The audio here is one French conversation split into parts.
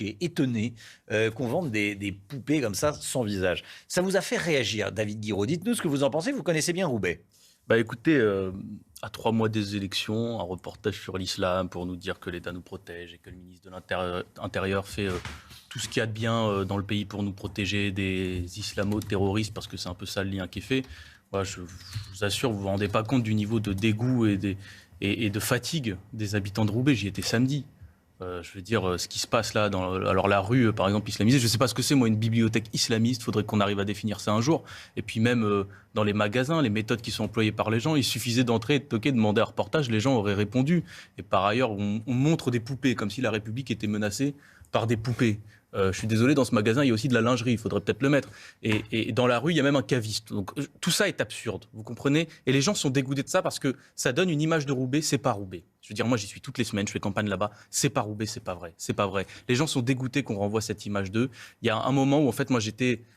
étonné qu'on vende des poupées comme ça, sans visage. Ça vous a fait réagir, David Guiraud. Dites-nous ce que vous en pensez. Vous connaissez bien Roubaix. Bah écoutez, à 3 mois des élections, un reportage sur l'islam pour nous dire que l'État nous protège et que le ministre de l'Intérieur fait tout ce qu'il y a de bien dans le pays pour nous protéger des islamo-terroristes, parce que c'est un peu ça le lien qui est fait. Voilà, je vous assure, vous ne vous rendez pas compte du niveau de dégoût et de fatigue des habitants de Roubaix. J'y étais samedi. Je veux dire, ce qui se passe là, alors la rue, par exemple, islamisée, je ne sais pas ce que c'est, moi, une bibliothèque islamiste, il faudrait qu'on arrive à définir ça un jour. Et puis même dans les magasins, les méthodes qui sont employées par les gens, il suffisait d'entrer, de toquer, de demander un reportage, les gens auraient répondu. Et par ailleurs, on montre des poupées, comme si la République était menacée par des poupées. Je suis désolé, dans ce magasin, il y a aussi de la lingerie, il faudrait peut-être le mettre. Et dans la rue, il y a même un caviste. Donc tout ça est absurde, vous comprenez? Et les gens sont dégoûtés de ça parce que ça donne une image de Roubaix, c'est pas Roubaix. Je veux dire, moi j'y suis toutes les semaines, je fais campagne là-bas, c'est pas Roubaix, c'est pas vrai, c'est pas vrai. Les gens sont dégoûtés qu'on renvoie cette image d'eux. Il y a un moment où en fait, moi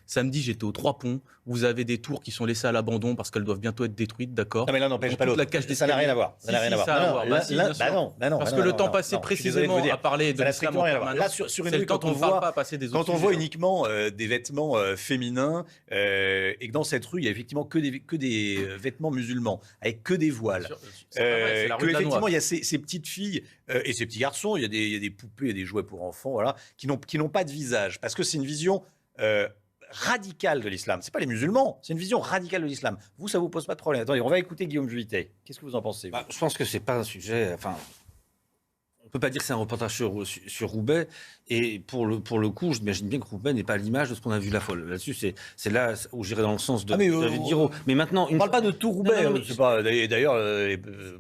samedi, j'étais aux Trois Ponts, vous avez des tours qui sont laissées à l'abandon parce qu'elles doivent bientôt être détruites, d'accord? Non mais là, n'empêche pas l'autre. Ça n'a rien à voir. Ça n'a rien à voir. Ça a à voir. Parce que le temps passé précisément à parler de l'islam en permanence, là, sur une rue, quand on voit uniquement des vêtements féminins et que dans cette rue, il y a effectivement que des vêtements musulmans, avec que des voiles. Effectivement, il y a ces petites filles et ces petits garçons, il y a des poupées et des jouets pour enfants, voilà, qui n'ont pas de visage, parce que c'est une vision radicale de l'islam. C'est pas les musulmans, c'est une vision radicale de l'islam. Vous, ça vous pose pas de problème? Attendez, on va écouter Guillaume Vuittet. Qu'est-ce que vous en pensez? Je pense que c'est pas un sujet. On ne peut pas dire que c'est un reportage sur Roubaix. Et pour le coup, j'imagine bien que Roubaix n'est pas à l'image de ce qu'on a vu la folle. Là-dessus, c'est là où j'irai dans le sens de David Guiraud. Mais maintenant, on ne parle pas de tout Roubaix. D'ailleurs,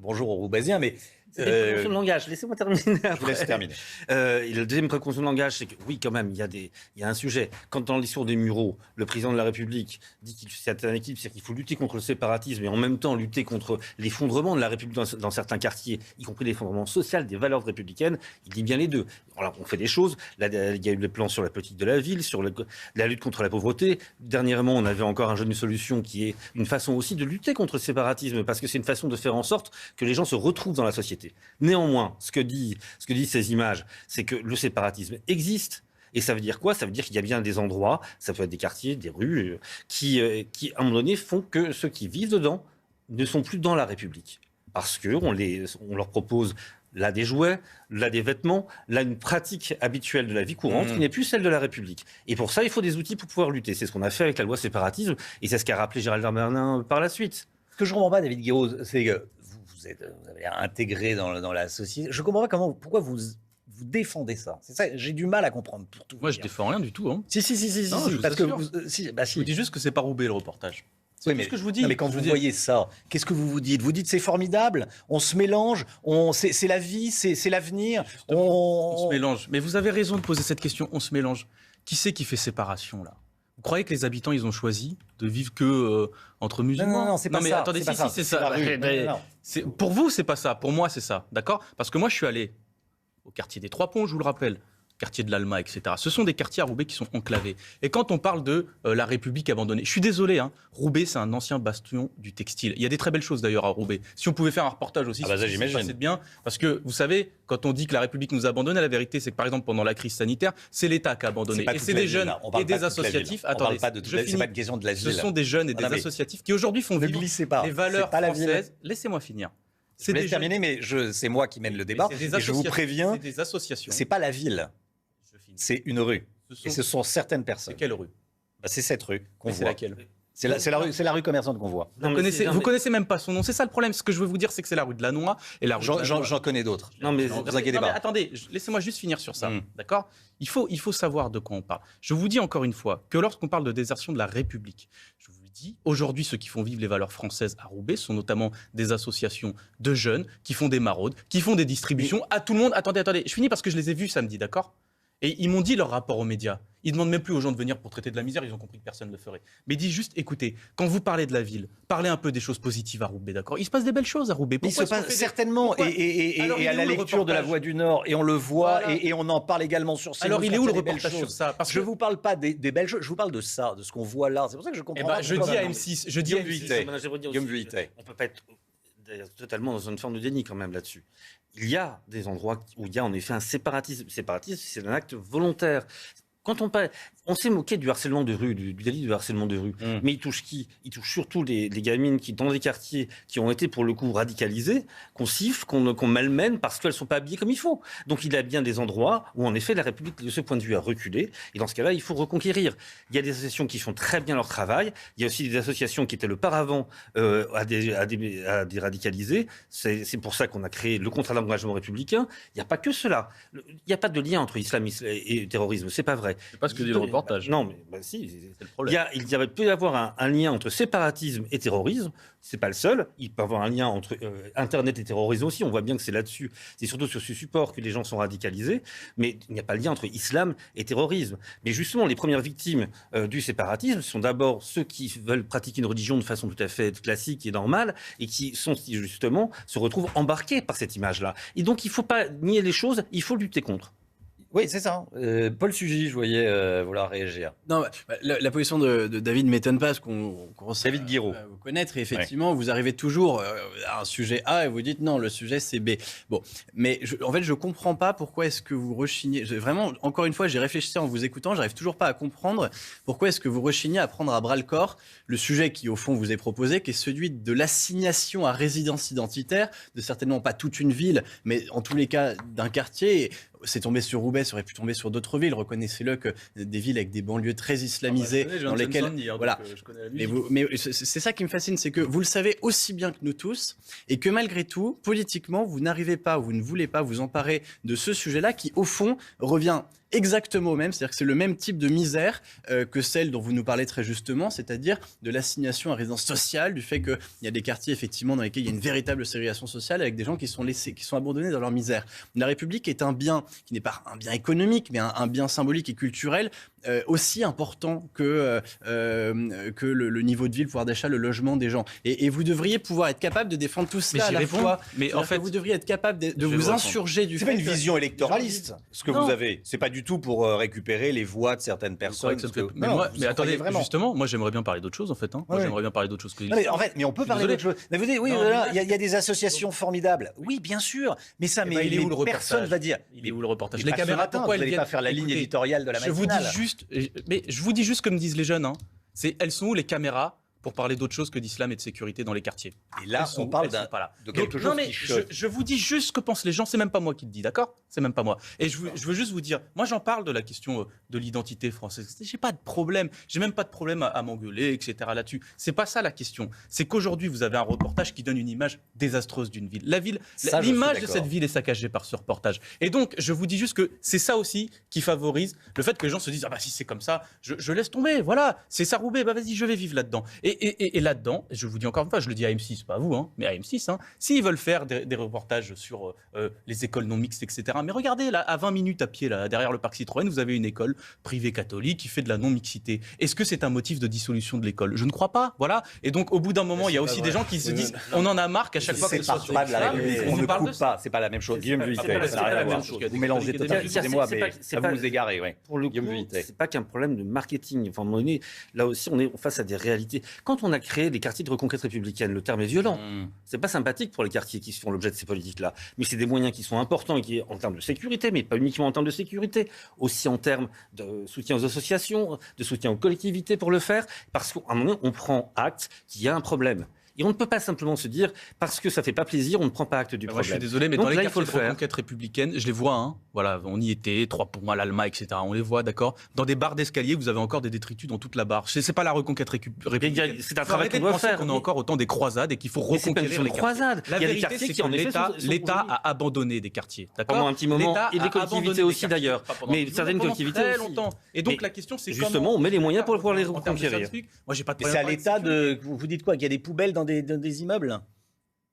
bonjour aux Roubaisiens, mais... précaution de langage, laissez-moi terminer. Je vous laisse terminer. La deuxième précaution de langage, c'est que oui, quand même, il y a un sujet. Quand dans l'histoire des Mureaux, le président de la République dit qu'il c'est un équilibre, c'est qu'il faut lutter contre le séparatisme et en même temps lutter contre l'effondrement de la République dans certains quartiers, y compris l'effondrement social des valeurs républicaines, il dit bien les deux. Alors, on fait des choses. Là, il y a eu des plans sur la politique de la ville, sur la lutte contre la pauvreté. Dernièrement, on avait encore un Jeune Solution qui est une façon aussi de lutter contre le séparatisme, parce que c'est une façon de faire en sorte que les gens se retrouvent dans la société. Néanmoins, ce que disent ces images, c'est que le séparatisme existe. Et ça veut dire quoi? Ça veut dire qu'il y a bien des endroits, ça peut être des quartiers, des rues, qui à un moment donné, font que ceux qui vivent dedans ne sont plus dans la République. Parce qu'on leur propose là des jouets, là des vêtements, là une pratique habituelle de la vie courante qui n'est plus celle de la République. Et pour ça, il faut des outils pour pouvoir lutter. C'est ce qu'on a fait avec la loi séparatisme, et c'est ce qu'a rappelé Gérald Darmanin par la suite. Ce que je ne comprends pas, David Guiraud, c'est que vous avez intégré dans la société. Je ne comprends pas pourquoi vous défendez ça. C'est ça, j'ai du mal à comprendre. Pour tout moi, je ne défends rien du tout. Hein. Si, parce que je vous dis juste que c'est pas Roubaix le reportage. C'est ce que je vous dis. Non, mais quand vous voyez ça, qu'est-ce que vous vous dites? Vous dites c'est formidable, on se mélange, c'est la vie, c'est l'avenir. On se mélange. Mais vous avez raison de poser cette question, on se mélange. Qui c'est qui fait séparation là? Vous croyez que les habitants, ils ont choisi de vivre que entre musulmans? Non, c'est pas ça. Mais attendez, c'est ça. Pour vous, c'est pas ça. Pour moi, c'est ça. D'accord? Parce que moi, je suis allé au quartier des Trois Ponts, je vous le rappelle, quartier de l'Alma, etc. Ce sont des quartiers à Roubaix qui sont enclavés. Et quand on parle de la République abandonnée, je suis désolé, hein, Roubaix, c'est un ancien bastion du textile. Il y a des très belles choses d'ailleurs à Roubaix. Si on pouvait faire un reportage aussi, c'est bien. Parce que vous savez, quand on dit que la République nous abandonne, la vérité, c'est que par exemple, pendant la crise sanitaire, c'est l'État qui a abandonné. Et c'est des jeunes et des associatifs. Attendez, c'est pas une question de la ville. Ce sont des jeunes et des associatifs qui aujourd'hui font vivre les valeurs françaises. Laissez-moi finir. Je vais terminer, mais c'est moi qui mène le débat. Et je vous préviens, c'est des associations. C'est pas la ville. C'est une rue. Et ce sont certaines personnes. C'est quelle rue? C'est cette rue qu'on voit. C'est laquelle? C'est la rue commerçante qu'on voit. Vous connaissez même pas son nom. C'est ça le problème. Ce que je veux vous dire, c'est que c'est la rue de la Noix et la rue. J'en connais d'autres. Non mais vous inquiétez pas. Attendez, laissez-moi juste finir sur ça. D'accord? Il faut savoir de quoi on parle. Je vous dis encore une fois que lorsqu'on parle de désertion de la République, je vous dis aujourd'hui ceux qui font vivre les valeurs françaises à Roubaix sont notamment des associations de jeunes qui font des maraudes, qui font des distributions à tout le monde. Attendez, je finis parce que je les ai vus samedi, d'accord? Et ils m'ont dit leur rapport aux médias. Ils ne demandent même plus aux gens de venir pour traiter de la misère, ils ont compris que personne ne le ferait. Mais ils disent juste, écoutez, quand vous parlez de la ville, parlez un peu des choses positives à Roubaix, d'accord? Il se passe des belles choses à Roubaix. Il se passe certainement, et à la lecture de La Voix du Nord, et on le voit, voilà. et on en parle également sur CNews. Alors il est où le reportage sur ça? Je ne vous parle pas des belles choses, je vous parle de ça, de ce qu'on voit là. C'est pour ça que je comprends pas. Je dis à M6, Guillaume Vuittet. On peut pas être totalement dans une forme de déni quand même là-dessus. Il y a des endroits où il y a en effet un séparatisme. Le séparatisme, c'est un acte volontaire. Quand on s'est moqué du harcèlement de rue, du délit de harcèlement de rue, mais il touche qui ? Il touche surtout les gamines qui, dans des quartiers qui ont été pour le coup radicalisées, qu'on siffle, qu'on malmène parce qu'elles ne sont pas habillées comme il faut. Donc il y a bien des endroits où en effet la République, de ce point de vue, a reculé. Et dans ce cas-là, il faut reconquérir. Il y a des associations qui font très bien leur travail. Il y a aussi des associations qui étaient le paravent à des radicalisés. C'est pour ça qu'on a créé le contrat d'engagement républicain. Il n'y a pas que cela. Il n'y a pas de lien entre islam et terrorisme. C'est pas vrai. C'est pas ce que dit le reportage. Non, mais si. C'est le problème. Il peut y avoir un lien entre séparatisme et terrorisme. C'est pas le seul. Il peut y avoir un lien entre Internet et terrorisme aussi. On voit bien que c'est là-dessus. C'est surtout sur ce support que les gens sont radicalisés. Mais il n'y a pas de lien entre islam et terrorisme. Mais justement, les premières victimes du séparatisme sont d'abord ceux qui veulent pratiquer une religion de façon tout à fait classique et normale et qui sont justement se retrouvent embarqués par cette image-là. Et donc, il ne faut pas nier les choses. Il faut lutter contre. Oui, c'est ça. Paul Sugy, je voyais vouloir réagir. Non, la position de David ne m'étonne pas, parce qu'on commence David Guiraud. À vous connaître. Et effectivement, vous arrivez toujours à un sujet A et vous dites non, le sujet c'est B. Bon, mais en fait, je ne comprends pas pourquoi est-ce que vous rechignez. Vraiment, encore une fois, j'ai réfléchi en vous écoutant, j'arrive toujours pas à comprendre pourquoi est-ce que vous rechignez à prendre à bras-le-corps le sujet qui, au fond, vous est proposé, qui est celui de l'assignation à résidence identitaire de certainement pas toute une ville, mais en tous les cas d'un quartier. C'est tombé sur Roubaix, ça aurait pu tomber sur d'autres villes. Reconnaissez-le que des villes avec des banlieues très islamisées, dans lesquelles, voilà. Mais c'est ça qui me fascine, c'est que vous le savez aussi bien que nous tous, et que malgré tout, politiquement, vous n'arrivez pas, vous ne voulez pas vous emparer de ce sujet-là, qui au fond revient exactement au même, c'est-à-dire que c'est le même type de misère que celle dont vous nous parlez très justement, c'est-à-dire de l'assignation à résidence sociale, du fait qu'il y a des quartiers effectivement dans lesquels il y a une véritable ségrégation sociale avec des gens qui sont laissés, qui sont abandonnés dans leur misère. La République est un bien qui n'est pas un bien économique, mais un bien symbolique et culturel aussi important que le niveau de vie, le pouvoir d'achat, le logement des gens. Et vous devriez pouvoir être capable de défendre tout cela à la fois. Mais en fait, vous devriez être capable de vous insurger du fait. C'est pas une vision électoraliste, ce que vous avez. C'est pas du tout pour récupérer les voix de certaines personnes. Mais attendez, justement, moi j'aimerais bien parler d'autre chose en fait. Moi j'aimerais bien parler d'autre chose que. Mais on peut parler d'autre chose. Mais vous dites, oui, voilà, il y a des associations formidables. Oui, bien sûr. Mais ça, mais personne va dire. Il est où le reportage? Les caméras, pourquoi elles viennent pas faire la ligne éditoriale de la matinale? Je vous dis juste comme disent les jeunes. Elles sont où les caméras pour parler d'autre chose que d'islam et de sécurité dans les quartiers? Et là, on parle de quelque chose qui choque. Je vous dis juste ce que pensent les gens, c'est même pas moi qui le dis, d'accord? C'est même pas moi. Et je veux juste vous dire, moi j'en parle de la question de l'identité française. J'ai pas de problème, j'ai même pas de problème à m'engueuler, etc. là-dessus. C'est pas ça la question. C'est qu'aujourd'hui, vous avez un reportage qui donne une image désastreuse d'une ville. L'image de cette ville est saccagée par ce reportage. Et donc, je vous dis juste que c'est ça aussi qui favorise le fait que les gens se disent, ah bah si c'est comme ça, je laisse tomber, voilà, c'est ça Roubaix, bah vas-y, je vais vivre là-dedans. Et là-dedans, je vous dis encore une fois, je le dis à M6, pas à vous, mais à M6, s'ils veulent faire des reportages sur les écoles non mixtes, etc. Mais regardez, là, à 20 minutes à pied, là, derrière le parc Citroën, vous avez une école privée catholique qui fait de la non-mixité. Est-ce que c'est un motif de dissolution de l'école? Je ne crois pas, voilà. Et donc, au bout d'un moment, il y a aussi des gens qui se disent, on en a marre qu'à chaque fois que ce soit sur on ne coupe pas, c'est pas la même chose. Guillaume Vuittet, ça n'a rien à voir. Vous mélangez totalement, excusez-moi, mais ça vous égarez. Pour le coup, c'est pas qu'un problème de marketing. Enfin, à un moment donné, là aussi, on est face à des réalités. Quand on a créé les quartiers de reconquête républicaine, le terme est violent. C'est pas sympathique pour les quartiers qui font l'objet de ces politiques-là. Mais c'est des moyens qui sont importants, qui, en termes de sécurité, mais pas uniquement en termes de sécurité, aussi en termes de soutien aux associations, de soutien aux collectivités pour le faire, parce qu'à un moment donné, on prend acte qu'il y a un problème. Et on ne peut pas simplement se dire, parce que ça ne fait pas plaisir, on ne prend pas acte du problème. Je suis désolé, mais donc, dans les quartiers de reconquête républicaine, je les vois, voilà, on y était, 3 ponts à l'Alma, etc. On les voit, d'accord. Dans des barres d'escalier, vous avez encore des détritus dans toute la barre. C'est pas la reconquête républicaine. C'est un travail qu'on doit faire. On a encore autant des croisades et qu'il faut reconquérir les croisades. La vérité, c'est que l'État a abandonné des quartiers, d'accord. Pendant un petit moment, et les collectivités aussi d'ailleurs. Mais certaines collectivités très longtemps. Et donc la question, c'est justement, on met les moyens pour pouvoir les reconquérir. Moi, j'ai pas de problème. C'est à l'État de. Vous dites quoi? Qu'il y a des poubelles dans des immeubles?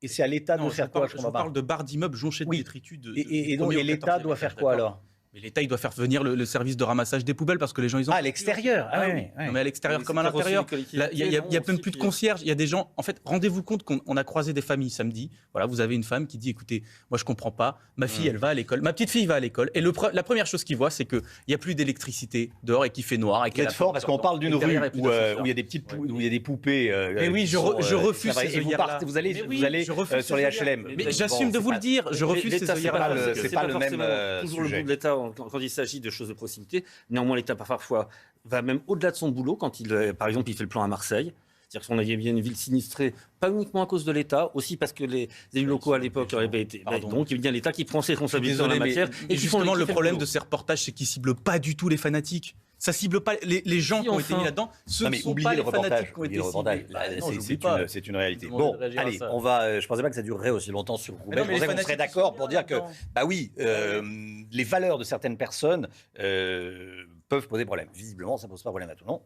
Et c'est à l'État de faire quoi? Je parle de barres d'immeubles jonchées de détritus. Et donc l'État doit faire quoi alors? Mais l'État, il doit faire venir le service de ramassage des poubelles parce que les gens, ils ont... Ah, à l'extérieur. Ah, oui. Non, mais à l'extérieur comme à l'intérieur. Il y a même plus de concierges. Il y a des gens... En fait, rendez-vous compte qu'on a croisé des familles samedi. Voilà, vous avez une femme qui dit, écoutez, moi, je comprends pas. Ma fille, elle va à l'école. Ma petite fille va à l'école. Et la première chose qu'il voit, c'est qu'il n'y a plus d'électricité dehors et qu'il fait noir. Vous êtes fort parce qu'on parle d'une rue où il y a des petites où il y a des poupées. Mais oui, je refuse ces œillères-là. Vous allez sur les HLM. Mais j'assume de vous le dire. Je refuse ces œillères-là. C'est pas le même toujours le bout de l'État quand il s'agit de choses de proximité. Néanmoins, l'État parfois va même au-delà de son boulot quand par exemple, il fait le plan à Marseille. C'est-à-dire qu'on avait bien une ville sinistrée, pas uniquement à cause de l'État, aussi parce que les élus locaux à l'époque avaient été. Donc il y a bien l'État qui prend ses responsabilités dans la matière. Et justement, le problème de ces reportages, c'est qu'ils ne ciblent pas du tout les fanatiques. Ça cible pas les gens qui ont été mis là-dedans. Ce ne sont pas les fanatiques qui ont été ciblés. C'est une réalité. Bon, allez, on va. Je pensais pas que ça durerait aussi longtemps sur Roubaix. Je pensais qu'on serait d'accord pour dire que, bah oui, les valeurs de certaines personnes peuvent poser problème. Visiblement, ça ne pose pas problème à tout le monde.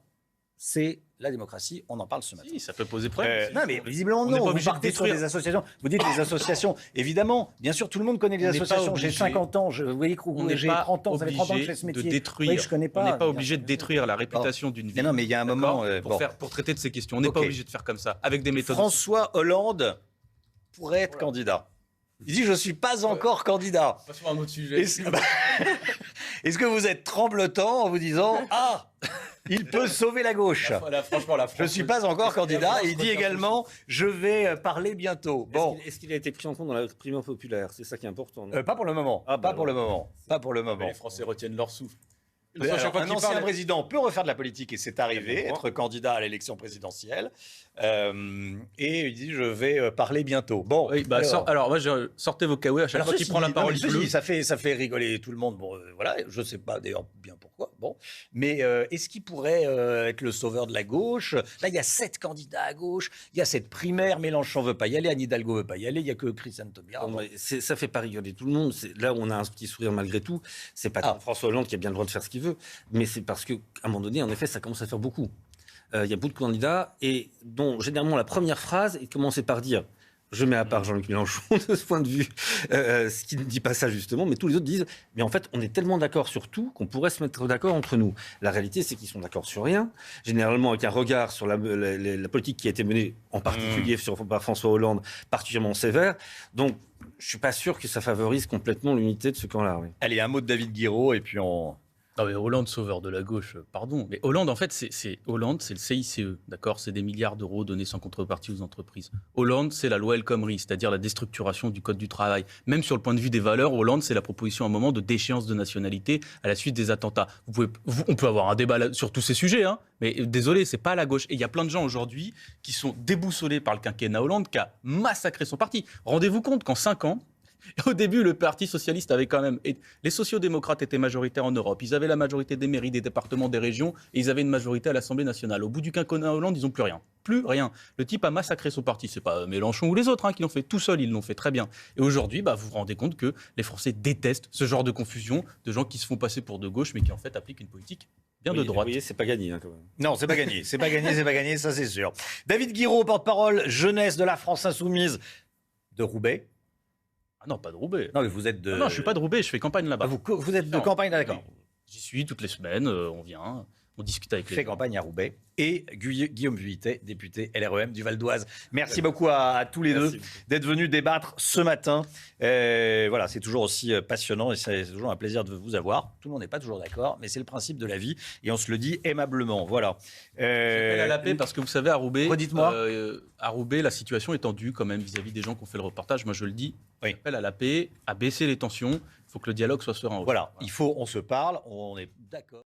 C'est la démocratie, on en parle ce matin. Si, ça peut poser problème. Non, mais visiblement, non. Vous partez sur des associations. Vous dites les associations. Évidemment, bien sûr, tout le monde connaît les associations. J'ai 50 ans, vous voyez, j'ai 30 ans, vous avez 30 ans que je fais ce métier. Je connais pas. On n'est pas obligé de détruire la réputation d'une ville. Non, mais il y a un moment. Pour traiter de ces questions, on n'est pas obligé de faire comme ça, avec des méthodes. François Hollande pourrait être candidat. Il dit, je ne suis pas encore candidat. Passons à un autre sujet. Est-ce que vous êtes tremblotant en vous disant, ah, il peut sauver la gauche. Je ne suis pas encore candidat. Et il dit également, je vais parler bientôt. Bon. Est-ce qu'il a été pris en compte dans la primaire populaire? C'est ça qui est important. Pas pour le moment. Pas pour le moment. Les Français retiennent leur souffle. Alors, un ancien président peut refaire de la politique et c'est arrivé, être candidat à l'élection présidentielle. Et il dit, je vais parler bientôt. Bon, oui, alors moi, sortez vos caouets à chaque fois qu'il prend la parole. Ça fait rigoler tout le monde. Bon, voilà, je ne sais pas d'ailleurs bien pourquoi. Bon, mais est-ce qu'il pourrait être le sauveur de la gauche? Là, il y a 7 candidats à gauche. Il y a cette primaire. Mélenchon veut pas y aller. Anne Hidalgo veut pas y aller. Il y a que Christiane Taubira. Ça fait pas rigoler tout le monde. Là où on a un petit sourire malgré tout, c'est pas François Hollande qui a bien le droit de faire ce qu'il veut, mais c'est parce qu'à un moment donné, en effet, ça commence à faire beaucoup. Il y a beaucoup de candidats et dont généralement la première phrase est commencée par dire « je mets à part Jean-Luc Mélenchon de ce point de vue », ce qui ne dit pas ça justement, mais tous les autres disent « mais en fait, on est tellement d'accord sur tout qu'on pourrait se mettre d'accord entre nous ». La réalité, c'est qu'ils sont d'accord sur rien, généralement avec un regard sur la politique qui a été menée, en particulier par François Hollande, particulièrement sévère. Donc, je ne suis pas sûr que ça favorise complètement l'unité de ce camp-là. Oui. Allez, un mot de David Guiraud et puis on... Non mais Hollande, sauveur de la gauche, pardon. Mais Hollande, en fait, c'est le CICE, d'accord? C'est des milliards d'euros donnés sans contrepartie aux entreprises. Hollande, c'est la loi El Khomri, c'est-à-dire la déstructuration du code du travail. Même sur le point de vue des valeurs, Hollande, c'est la proposition à un moment de déchéance de nationalité à la suite des attentats. On peut avoir un débat sur tous ces sujets, hein, mais désolé, c'est pas à la gauche. Et il y a plein de gens aujourd'hui qui sont déboussolés par le quinquennat Hollande qui a massacré son parti. Rendez-vous compte qu'en 5 ans, au début, le Parti socialiste avait quand même... Les sociodémocrates étaient majoritaires en Europe. Ils avaient la majorité des mairies, des départements, des régions. Et ils avaient une majorité à l'Assemblée nationale. Au bout du quinquennat Hollande, ils n'ont plus rien. Plus rien. Le type a massacré son parti. C'est pas Mélenchon ou les autres qui l'ont fait. Tout seul, ils l'ont fait très bien. Et aujourd'hui, vous vous rendez compte que les Français détestent ce genre de confusion, de gens qui se font passer pour de gauche, mais qui en fait appliquent une politique bien de droite. Vous voyez, c'est pas gagné quand même. Non, c'est pas gagné. C'est pas gagné, ça c'est sûr. David Guiraud, porte-parole jeunesse de la France Insoumise de Roubaix. Ah non, pas de Roubaix. Non, mais vous êtes de... Non, je suis pas de Roubaix, je fais campagne là-bas. Vous êtes de campagne, d'accord. J'y suis toutes les semaines, on vient, on discute avec les gens. Fait campagne à Roubaix. Et Guillaume Vuittet, député LREM du Val d'Oise. Merci beaucoup à tous les deux d'être venus débattre ce matin. Voilà, c'est toujours aussi passionnant et c'est toujours un plaisir de vous avoir. Tout le monde n'est pas toujours d'accord, mais c'est le principe de la vie et on se le dit aimablement. Voilà. J'appelle à la paix parce que vous savez, à Roubaix, à Roubaix, la situation est tendue quand même vis-à-vis des gens qui ont fait le reportage. Moi, je le dis. Oui. J'appelle à la paix, à baisser les tensions. Il faut que le dialogue soit serein. Voilà, on se parle, on est d'accord.